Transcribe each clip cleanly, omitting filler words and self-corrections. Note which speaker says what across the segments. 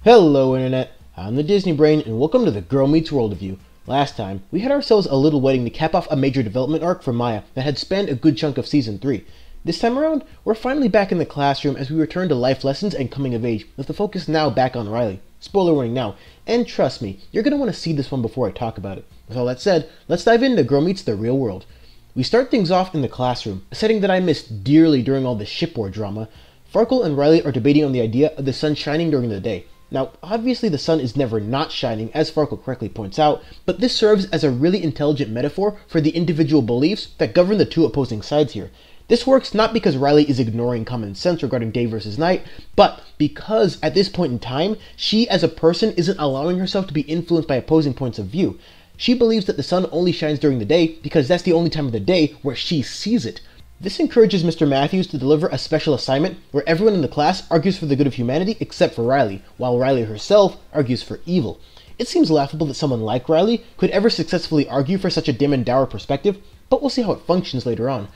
Speaker 1: Hello Internet, I'm the Disney Brain and welcome to the Girl Meets World review. Last time, we had ourselves a little wedding to cap off a major development arc for Maya that had spanned a good chunk of Season 3. This time around, we're finally back in the classroom as we return to life lessons and coming of age, with the focus now back on Riley. Spoiler warning now, and trust me, you're going to want to see this one before I talk about it. With all that said, let's dive into Girl Meets the Real World. We start things off in the classroom, a setting that I missed dearly during all the shipboard drama. Farkle and Riley are debating on the idea of the sun shining during the day. Now, obviously the sun is never not shining, as Farkle correctly points out, but this serves as a really intelligent metaphor for the individual beliefs that govern the two opposing sides here. This works not because Riley is ignoring common sense regarding day versus night, but because at this point in time, she as a person isn't allowing herself to be influenced by opposing points of view. She believes that the sun only shines during the day because that's the only time of the day where she sees it. This encourages Mr. Matthews to deliver a special assignment where everyone in the class argues for the good of humanity except for Riley, while Riley herself argues for evil. It seems laughable that someone like Riley could ever successfully argue for such a dim and dour perspective, but we'll see how it functions later on.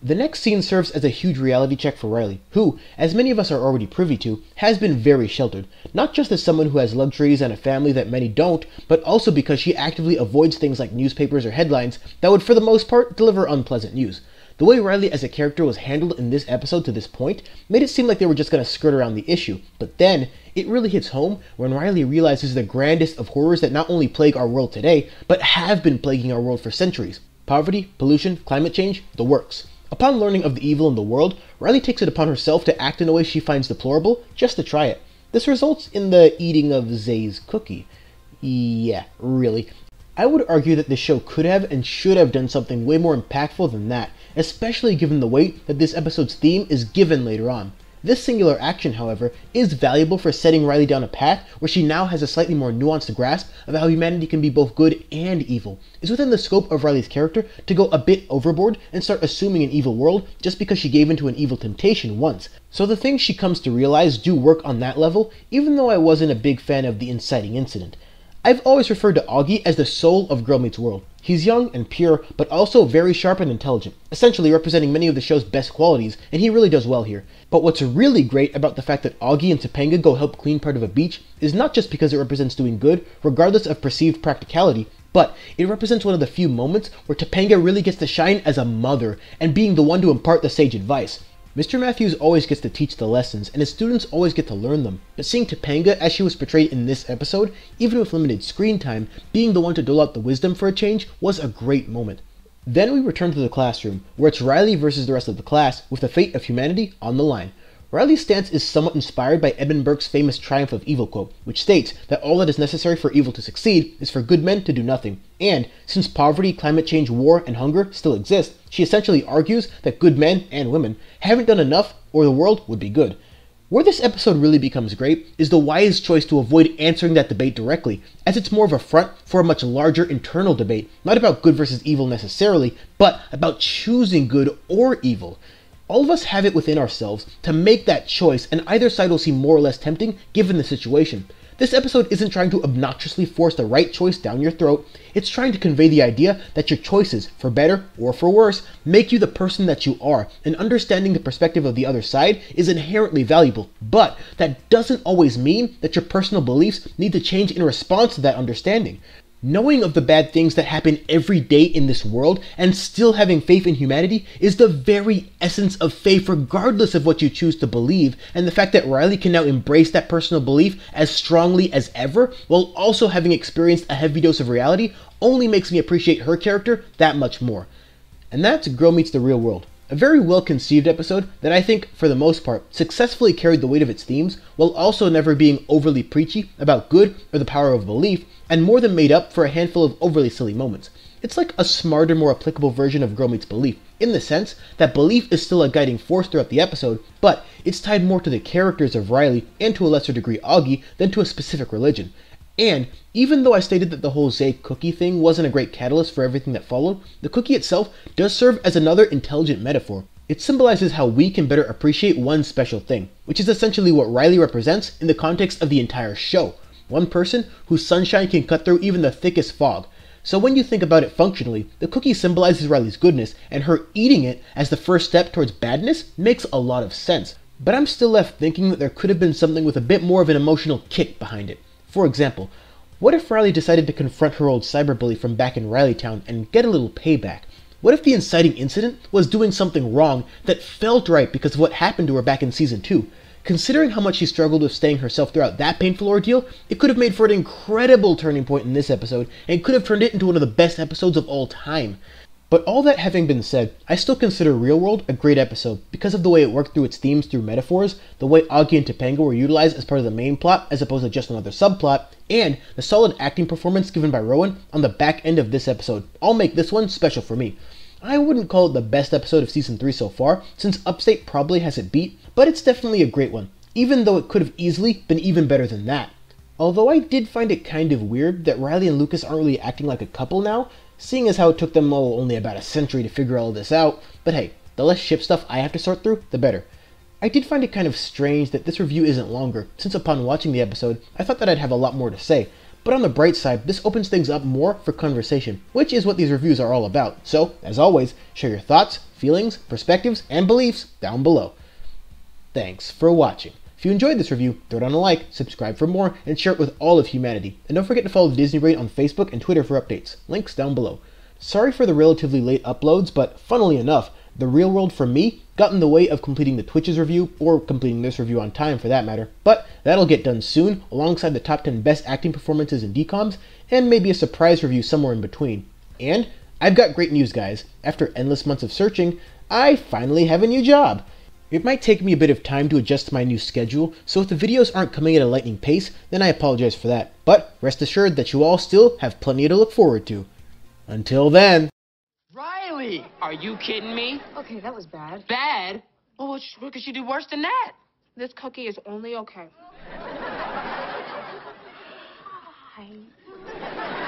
Speaker 1: The next scene serves as a huge reality check for Riley, who, as many of us are already privy to, has been very sheltered, not just as someone who has luxuries and a family that many don't, but also because she actively avoids things like newspapers or headlines that would for the most part deliver unpleasant news. The way Riley as a character was handled in this episode to this point made it seem like they were just going to skirt around the issue, but then it really hits home when Riley realizes the grandest of horrors that not only plague our world today, but have been plaguing our world for centuries. Poverty, pollution, climate change, the works. Upon learning of the evil in the world, Riley takes it upon herself to act in a way she finds deplorable just to try it. This results in the eating of Zay's cookie. Yeah, really. I would argue that this show could have and should have done something way more impactful than that, especially given the weight that this episode's theme is given later on. This singular action, however, is valuable for setting Riley down a path where she now has a slightly more nuanced grasp of how humanity can be both good and evil. It's within the scope of Riley's character to go a bit overboard and start assuming an evil world just because she gave into an evil temptation once. So the things she comes to realize do work on that level, even though I wasn't a big fan of the inciting incident. I've always referred to Augie as the soul of Girl Meets World. He's young and pure, but also very sharp and intelligent, essentially representing many of the show's best qualities, and he really does well here. But what's really great about the fact that Augie and Topanga go help clean part of a beach is not just because it represents doing good, regardless of perceived practicality, but it represents one of the few moments where Topanga really gets to shine as a mother, and being the one to impart the sage advice. Mr. Matthews always gets to teach the lessons, and his students always get to learn them. But seeing Topanga, as she was portrayed in this episode, even with limited screen time, being the one to dole out the wisdom for a change was a great moment. Then we return to the classroom, where it's Riley versus the rest of the class, with the fate of humanity on the line. Riley's stance is somewhat inspired by Edmund Burke's famous Triumph of Evil quote, which states that all that is necessary for evil to succeed is for good men to do nothing. And, since poverty, climate change, war, and hunger still exist, she essentially argues that good men and women haven't done enough or the world would be good. Where this episode really becomes great is the wise choice to avoid answering that debate directly, as it's more of a front for a much larger internal debate, not about good versus evil necessarily, but about choosing good or evil. All of us have it within ourselves to make that choice, and either side will seem more or less tempting given the situation. This episode isn't trying to obnoxiously force the right choice down your throat, it's trying to convey the idea that your choices, for better or for worse, make you the person that you are, and understanding the perspective of the other side is inherently valuable, but that doesn't always mean that your personal beliefs need to change in response to that understanding. Knowing of the bad things that happen every day in this world and still having faith in humanity is the very essence of faith regardless of what you choose to believe, and the fact that Riley can now embrace that personal belief as strongly as ever while also having experienced a heavy dose of reality only makes me appreciate her character that much more. And that's Girl Meets the Real World. A very well-conceived episode that I think, for the most part, successfully carried the weight of its themes, while also never being overly preachy about good or the power of belief, and more than made up for a handful of overly silly moments. It's like a smarter, more applicable version of Girl Meets Belief, in the sense that belief is still a guiding force throughout the episode, but it's tied more to the characters of Riley, and to a lesser degree Augie, than to a specific religion. And even though I stated that the whole Zay cookie thing wasn't a great catalyst for everything that followed, the cookie itself does serve as another intelligent metaphor. It symbolizes how we can better appreciate one special thing, which is essentially what Riley represents in the context of the entire show. One person whose sunshine can cut through even the thickest fog. So when you think about it functionally, the cookie symbolizes Riley's goodness, and her eating it as the first step towards badness makes a lot of sense. but I'm still left thinking that there could have been something with a bit more of an emotional kick behind it. For example, what if Riley decided to confront her old cyberbully from back in Rileytown and get a little payback? What if the inciting incident was doing something wrong that felt right because of what happened to her back in Season 2? Considering how much she struggled with staying herself throughout that painful ordeal, it could have made for an incredible turning point in this episode, and could have turned it into one of the best episodes of all time. But all that having been said, I still consider Real World a great episode because of the way it worked through its themes through metaphors, the way Augie and Topanga were utilized as part of the main plot as opposed to just another subplot, and the solid acting performance given by Rowan on the back end of this episode all make this one special for me. I wouldn't call it the best episode of Season 3 so far, since Upstate probably has it beat, but it's definitely a great one, even though it could have easily been even better than that. Although I did find it kind of weird that Riley and Lucas aren't really acting like a couple now, seeing as how it took them only about a century to figure all of this out, but hey, the less ship stuff I have to sort through, the better. I did find it kind of strange that this review isn't longer, since upon watching the episode, I thought that I'd have a lot more to say, but on the bright side, this opens things up more for conversation, which is what these reviews are all about. So, as always, share your thoughts, feelings, perspectives, and beliefs down below. Thanks for watching. If you enjoyed this review, throw down a like, subscribe for more, and share it with all of humanity. And don't forget to follow the Disney Brain on Facebook and Twitter for updates. Links down below. Sorry for the relatively late uploads, but funnily enough, the Real World for me got in the way of completing the Twitches review, or completing this review on time for that matter, but that'll get done soon, alongside the top 10 best acting performances in DCOMs, and maybe a surprise review somewhere in between. And I've got great news, guys. After endless months of searching, I finally have a new job. It might take me a bit of time to adjust to my new schedule, so if the videos aren't coming at a lightning pace, then I apologize for that. But rest assured that you all still have plenty to look forward to. Until then.
Speaker 2: Riley! Are you kidding me?
Speaker 3: Okay, that was bad.
Speaker 2: Bad? Well, what could she do worse than that?
Speaker 3: This cookie is only okay. Hi.